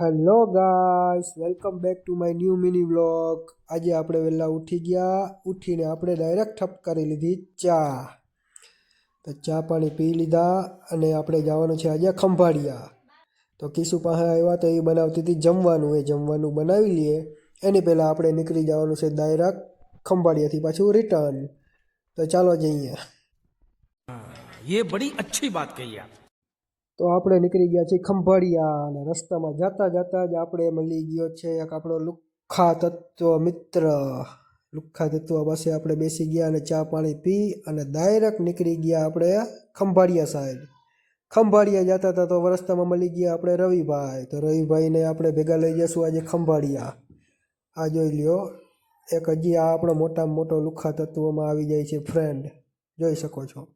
Hello guys, welcome back to my new mini vlog. આજે આપણે વહેલા ઉઠી ગયા. ઉઠીને આપણે ડાયરેક્ટ ઠપ કરી લીધી ચા. તો ચા પાણી પી લીધા અને આપણે જવાનું છે આજે ખંભાળિયા. તો કિશુ પાસે આવ્યા તો એ બનાવતી હતી જમવાનું. એ જમવાનું બનાવી લઈએ એની પહેલાં આપણે નીકળી જવાનું છે ડાયરેક્ટ ખંભાળિયાથી પાછું રિટર્ન. તો ચાલો જઈએ. ये बड़ी अच्छी बात कही आप. તો આપણે નીકળી ગયા છીએ ખંભાળિયા અને રસ્તામાં જતા જતા જ આપણે મળી ગયો છે એક આપણો લુખ્ખા તત્વ મિત્ર. લુખ્ખા તત્વ પાસે આપણે બેસી ગયા અને ચા પાણી પી અને ડાયરેક્ટ નીકળી ગયા આપણે ખંભાળિયા સાઈડ. ખંભાળિયા જતા હતા તો રસ્તામાં મળી ગયા આપણે રવિભાઈ. તો રવિભાઈને આપણે ભેગા લઈ જઈશું આજે ખંભાળિયા. આ જોઈ લ્યો, એક હજી આ આપણો મોટામાં મોટો લુખ્ખા તત્વમાં આવી જાય છે ફ્રેન્ડ, જોઈ શકો છો.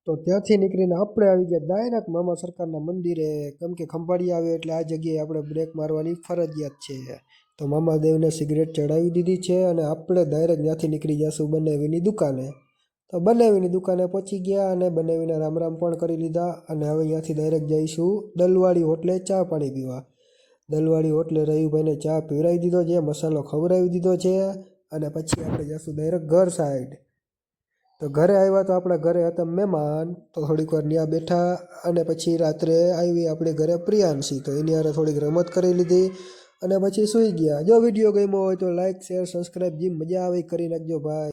તો ત્યાંથી નીકળીને આપણે આવી ગયા ડાયરેક્ટ મામા સરકારના મંદિરે. કેમ કે ખંભાળિયા આવે એટલે આ જગ્યાએ આપણે બ્રેક મારવાની ફરજિયાત છે. તો મામાદેવને સિગરેટ ચડાવી દીધી છે અને આપણે ડાયરેક્ટ ત્યાંથી નીકળી જઈશું બનાવીની દુકાને. તો બનાવીની દુકાને પહોંચી ગયા અને બનાવીને રામ રામ પણ કરી લીધા અને હવે ત્યાંથી ડાયરેક્ટ જઈશું દલવાડી હોટલે ચા પાણી પીવા. દલવાડી હોટલે રવિભાઈને ચા પીવડાવી દીધો છે, મસાલો ખવડાવી દીધો છે અને પછી આપણે જઈશું ડાયરેક્ટ ઘર સાઈડ. તો ઘરે આવ્યા તો આપણા ઘરે હતા મહેમાન. તો થોડીક વાર ત્યાં બેઠા અને પછી રાત્રે આવી આપણે ઘરે પ્રિયાંશી. તો એની હારે થોડીક રમત કરી લીધી અને પછી સૂઈ ગયા. જો વિડીયો ગમ્યો હોય તો લાઈક શેર સબસ્ક્રાઈબ જે મજા આવે કરી નાખજો ભાઈ.